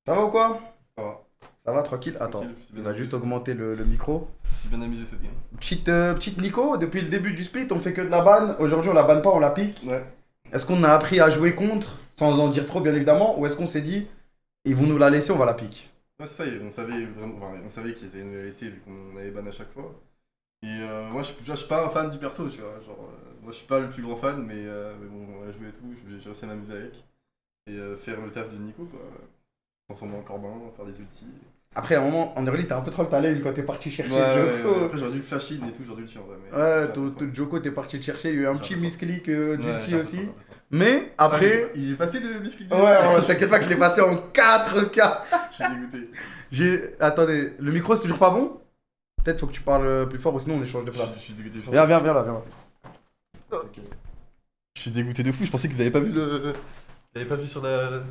Ça va ou quoi? Ça va. Ça va, tranquille? Attends, Tranquille, je me suis il bien va amusé juste cette game. augmenter le micro. Je me suis bien amusé cette game. Petite Nico, depuis le début du split, on fait que de la banne. Aujourd'hui, on la banne pas, on la pique. Ouais. Est-ce qu'on a appris à jouer contre, sans en dire trop, bien évidemment, ou est-ce qu'on s'est dit, ils vont nous la laisser, on va la pique? Ouais, c'est ça, on savait vraiment, enfin, on savait qu'ils allaient nous la laisser vu qu'on avait ban à chaque fois. Et moi, je suis pas un fan du perso, tu vois. Genre, moi, je suis pas le plus grand fan, mais bon, on a joué et tout, j'ai réussi à m'amuser avec. Et faire le taf de Nico, quoi. Transformer en Corbin, faire des ultis. Après, à un moment, en early, t'as un peu trop le talent quand t'es parti Ouais, chercher ouais, ouais. Joko. Après, j'aurais dû le flash in et tout, j'aurais dû le tuer en vrai, mais Ouais, j'ai un peu trop. Joko, t'es parti le chercher. Il y a eu un J'ai un petit peu trop. misclick Ouais, d'ulti j'ai un peu trop, aussi. j'ai un peu trop. Mais Ah, après, il est passé le misclick du ouais, ulti. ouais, t'inquiète pas qu'il est passé en 4K. Je suis dégoûté. Attendez, le micro, c'est toujours pas bon? Peut-être faut que tu parles plus fort ou sinon on échange de place. Je suis dégoûté. Viens là, viens là. Ok. Je suis dégoûté de fou, je pensais qu'ils avaient pas vu le. Ils avaient pas vu sur la.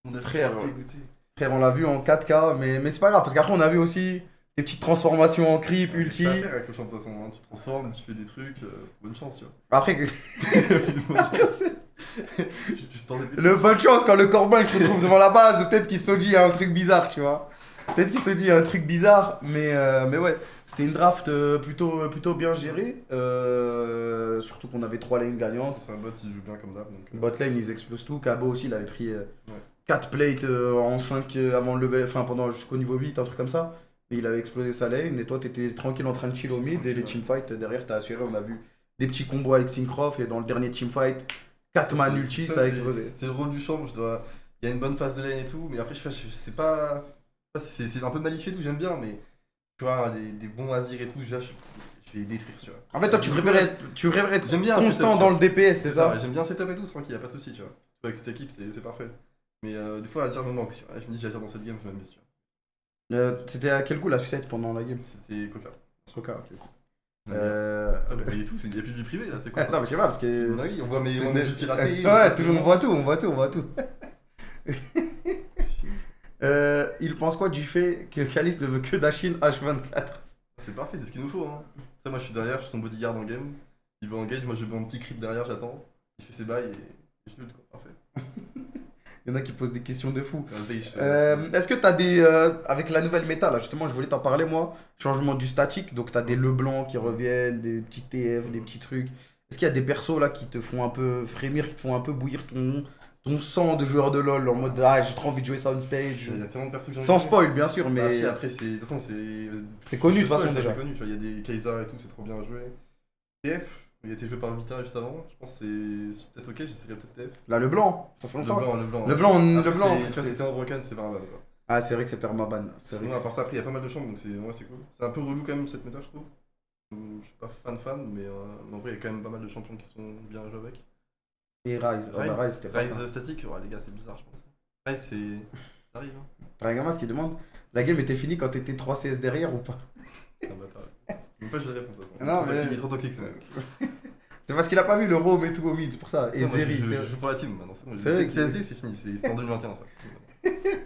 On est Frère, dégoûté. Frère, on l'a vu en 4K, mais c'est pas grave, parce qu'après on a vu aussi des petites transformations en creep, Ouais, ulti. c'est à faire avec le champ de poisson, hein. Tu te transformes, tu fais des trucs, bonne chance, tu vois. Après, Bonne chance. Je t'en ai le bonne chance quand le Corbin il se retrouve devant la base, peut-être qu'il se dit il y a un truc bizarre, tu vois. Peut-être qu'il se dit il y a un truc bizarre, mais ouais, c'était une draft plutôt bien gérée. Surtout qu'on avait 3 lanes gagnantes. C'est un bot, il joue bien comme d'hab, donc. Bot lane, ils explosent tout. Kabo aussi, il avait pris Ouais. 4 plates en 5 avant le level, enfin pendant jusqu'au niveau 8, un truc comme ça. Et il avait explosé sa lane, et toi t'étais tranquille en train de chill au mid, et les Tranquille, ouais. teamfights derrière t'as assuré. On a vu des petits combos avec Syncroft, et dans le dernier teamfight, 4 man ulti, ça a explosé. C'est le rôle du champ, je dois. Il y a une bonne phase de lane et tout, mais après, je sais pas. C'est un peu malicieux et tout, j'aime bien, mais. Tu vois, des bons Azir et tout, je vais les détruire, tu vois. En fait, toi tu préférais être J'aime bien un constant setup, tu dans vois. le DPS, c'est C'est ça, ça? ouais, j'aime bien setup et tout, tranquille, y a pas de soucis, tu vois. Avec cette équipe, c'est parfait. Mais des fois, Azir me manque, tu vois. Je me dis, j'Azir dans cette game, je m'amuse, tu vois. C'était à quel coup la sucette pendant la game? C'était Coca. Coca, ok. J'aime bien. Ah, bah, mais et tout, il y a plus de vie privée là, c'est quoi ça? Non, mais je sais pas, parce C'est une que. dinguerie, on voit mes ultis ratés. Ouais, on voit tout, on voit tout, on voit tout. Il pense quoi du fait que Kalis ne veut que Dashin H24? C'est parfait, c'est ce qu'il nous faut, hein. Ça, moi je suis derrière, je suis son bodyguard en game. Il va en gage, moi je vais mon petit creep derrière, j'attends. Il fait ses bails et je lutte quoi, parfait. Il y en a qui posent des questions de fou. Zaysh, Est-ce que t'as des. Avec la nouvelle méta, là, justement, je voulais t'en parler, moi. Changement du statique, donc t'as des Leblanc qui reviennent, des petits TF, des petits trucs. Est-ce qu'il y a des persos là qui te font un peu frémir, qui te font un peu bouillir ton sang de joueur de LoL en mode ah, j'ai trop envie de jouer ça on stage? il y a tellement de persos que j'ai envie Sans de jouer. spoil, bien sûr, Bah si, mais après, de toute façon, c'est. c'est connu de toute Ouais, façon ça, déjà. c'est connu, tu vois, il y a des Kai'Sa et tout, c'est trop bien à jouer. TF, il a été joué par Vita juste avant, je pense que c'est peut-être ok, j'essaierai peut-être TF. Là, le blanc, ça fait Le longtemps. blanc, le blanc. Le blanc, le Après, blanc. tu vois, c'était en broken, c'est pas un ban quoi. Ah, c'est vrai que c'est permaban. C'est vrai Sinon, que à part ça, après, il y a pas mal de chambres, donc ouais, c'est cool. C'est un peu relou quand même cette méta, je trouve. Je suis pas fan, mais en vrai, il y a quand même pas mal de champions qui sont bien à jouer avec. Et Rise. Ah bah, Rise, c'était pas ça. Rise statique, ouais, les gars, c'est bizarre, je pense. Rise, c'est. Ça arrive, hein. T'as un gamin qui demande la game était finie quand t'étais 3 CS derrière ou pas? C'est un bâtard. Même pas, je le réponds de toute façon. Non, mais- Il est trop toxique, ce mec. C'est parce qu'il a pas vu le roam et tout au mid, c'est pour ça. Et Ça, moi, Zeri. je joue pour la team maintenant. Je C'est vrai sais que que CSD, c'est fini. C'est en 2021, ça. C'est fini.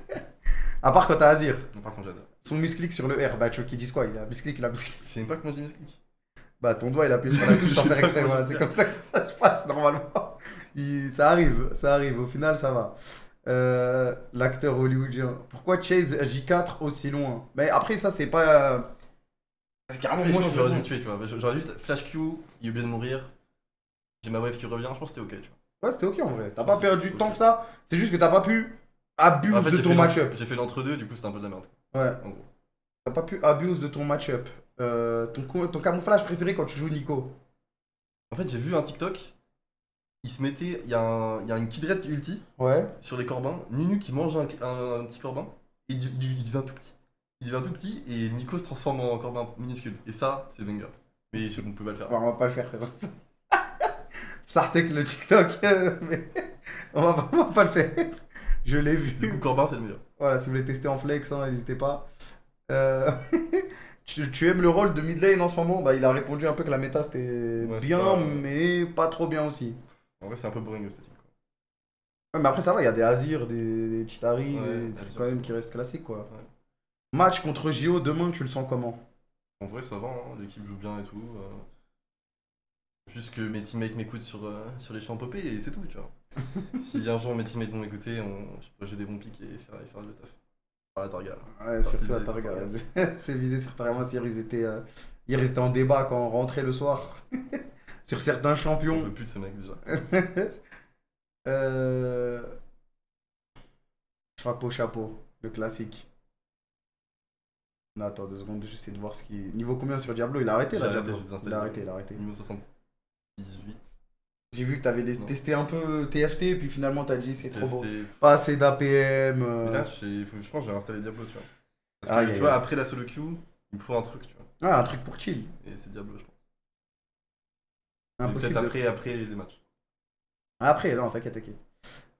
À part quand t'as Azir. Non, par contre, j'adore. Son misclick sur le R, bah tu vois qu'ils disent quoi? Il a misclick, il a misclick. Je sais même pas comment j'ai mis ce clic. Bah ton doigt il appuie sur la touche sans Je sais faire pas exprès, comment voilà. j'ai C'est fait. comme ça que ça se passe normalement. Ça arrive, au final ça va. L'acteur hollywoodien. Pourquoi Chase J4 aussi loin? Mais après ça c'est pas. Carrément Moi, moi je j'aurais dû veux. le tuer, tu vois. J'aurais juste flash Q, il oublie de mourir. J'ai ma wave qui revient, je pense que c'était ok, tu vois. Ouais, c'était ok en vrai. T'as pas perdu tant que ça. C'est juste que t'as pas pu abuse En fait, de ton match-up. j'ai fait l'entre-deux, du coup, c'était un peu de la merde. Ouais. En gros. T'as pas pu abuse de ton match-up. Ton camouflage préféré quand tu joues Nico. En fait, j'ai vu un TikTok, il se mettait. Il y a une Kidred ulti Ouais. sur les corbins. Nunu qui mange un petit corbin, et il devient tout petit. Il devient tout petit, et Nico se transforme en corbin minuscule. Et ça, c'est banger. Mais on peut pas le faire. Bon, on va pas le faire, frérot. Sartek le TikTok, mais on va pas le faire. Je l'ai Du coup, vu. corbin, c'est le meilleur. Voilà, si vous voulez tester en flex, hein, n'hésitez pas. Euh, tu aimes le rôle de mid lane en ce moment? Bah, il a répondu un peu que la méta c'était Ouais, c'est bien, pas- mais pas trop bien aussi. En vrai, c'est un peu boring le statique, quoi. Ouais, mais après, ça va, il y a des Azir, des Chitari, Ouais, des trucs Azir, quand même c'est qui restent classiques quoi. Ouais. Match contre JO demain, tu le sens comment? En vrai, ça va, hein, l'équipe joue bien et tout. Juste que mes teammates m'écoutent sur les champs popés et c'est tout, tu vois. Si un jour mes teammates vont m'écouter, je pourrais jouer des bons pics et faire le taf. Ah, la Targa, là. Ouais, surtout à Targa. C'est visé sur Targa. Hier, ils étaient en débat quand on rentrait le soir. Sur certains On champions. peut plus de ce mec déjà. Euh, Chapeau, le classique. Non, attends 2 secondes, j'essaie de voir ce qui. Niveau combien sur Diablo? Il a arrêté là, J'ai arrêté, Diablo. j'ai désinstallé. Il a arrêté. Niveau 78. J'ai vu que t'avais Non. testé un peu TFT, puis finalement t'as dit c'est trop beau. TFT. Pas assez d'APM. Mais là, je pense que je vais réinstaller Diablo, tu vois. Parce Aïe, que aïe, tu vois, aïe. après la solo queue, il me faut un truc, tu vois. Ah, un truc pour chill. Et c'est Diablo, je pense. Et Impossible. peut-être après les matchs. Après, non, t'inquiète.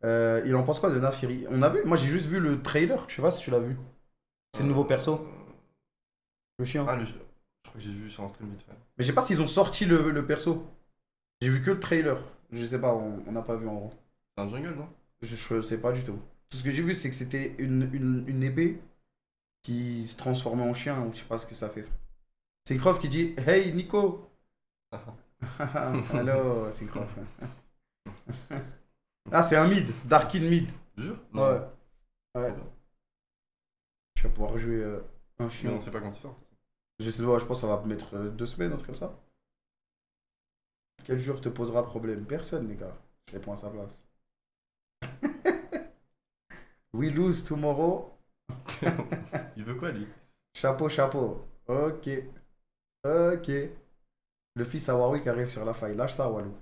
Il en pense quoi de Naafiri? Moi j'ai juste vu le trailer, je sais pas si tu l'as vu. C'est le nouveau perso, le chien. Ah, je crois que j'ai vu sur un stream vite fait. Mais je sais pas s'ils ont sorti le perso. J'ai vu que le trailer. Je sais pas, on n'a pas vu en gros. C'est un jungle, non? Je sais pas du tout. Tout ce que j'ai vu, c'est que c'était une épée qui se transformait en chien. Je sais pas ce que ça fait. C'est Croft qui dit Hey Nico. Allo, c'est Croft. Ah, c'est un mid, Darkin mid. Tu jures? Ouais. Ouais. Trop bien. Je vais pouvoir jouer un Mais chien. on sait pas quand il sort. De toute façon. Je sais pas, je pense que ça va mettre 2 semaines, un truc comme ça. Quel jour te posera problème? Personne, les gars. Je réponds à sa place. We lose tomorrow. Il veut quoi, lui? Chapeau. Ok. Le fils à Warwick arrive sur la faille. Lâche ça, Walou.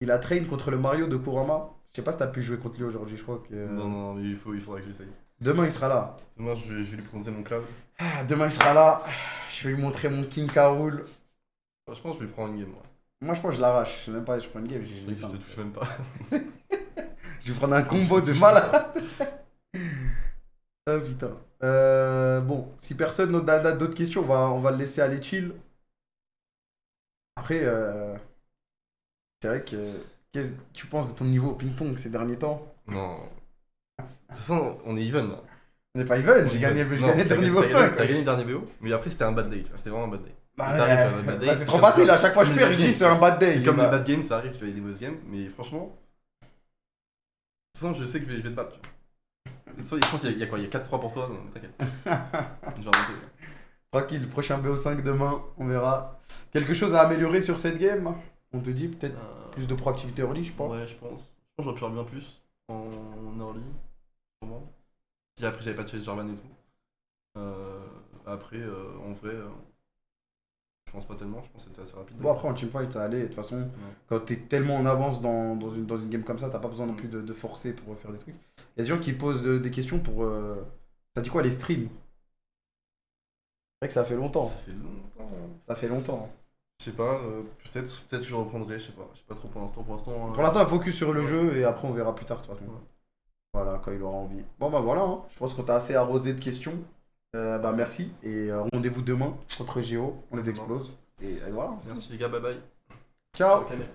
Il a train contre le Mario de Kurama. Je sais pas si t'as pu jouer contre lui aujourd'hui, je crois que. Non, mais il faudra que j'essaye. Demain, il sera là. Demain, je vais lui présenter mon cloud. Demain, il sera là. Je vais lui montrer mon King Karul. Je pense que je vais prendre une game, moi. Moi, je pense que je l'arrache. Je sais même pas, je prends une game. Je te touche même pas. Je vais prendre un combo de malade. Ah putain. Bon, si personne n'a d'autres questions, on va le laisser aller chill. Après, c'est vrai que. Qu'est-ce que tu penses de ton niveau au ping-pong ces derniers temps? Non. De toute façon, on est even, là. On n'est pas even, j'ai On est gagné even. le Non, dernier t'as niveau gagné- 5. T'as gagné le dernier BO, mais après, c'était un bad day. Tu vois, c'était vraiment un bad day. Bah, Ça arrive, un bad day, c'est c'est trop comme- facile, à chaque fois c'est je comme perds, les je dis bad c'est un bad day. C'est comme Bah, les bad games, ça arrive, tu vois, il y a des mauvaises games, mais franchement, de toute façon, je sais que je vais te battre. Tu vois. De toute façon, je pense qu'il y a quoi? Il y a 4-3 pour toi, donc t'inquiète. Je vais remonter. Tranquille, prochain BO5 demain, on verra. Quelque chose à améliorer sur cette game? On te dit peut-être plus de proactivité early, je pense. Ouais, je pense. Je pense que j'aurais pu faire bien plus en early. Sûrement. Puis après, j'avais pas de chase Jarvan et tout. Après, en vrai, je pense pas tellement. Je pense que c'était assez rapide. Bon, après en teamfight ça allait, de toute façon, quand t'es tellement en avance dans une game comme ça, t'as pas besoin non plus de forcer pour faire des trucs. Il y a des gens qui posent des questions pour. Ça dit quoi les streams? C'est vrai que ça fait longtemps. Ça fait longtemps. Ça fait longtemps. Je sais pas, peut-être que je reprendrai, je sais pas trop pour l'instant. Pour l'instant, focus sur le jeu et après on verra plus tard de toute façon. Ouais. Voilà, quand il aura envie. Bon bah voilà, hein. Je pense qu'on t'a assez arrosé de questions. Bah merci et rendez-vous demain contre Géo, on les explose. Et voilà. Merci les gars, bye bye. Ciao. Ciao, Camille.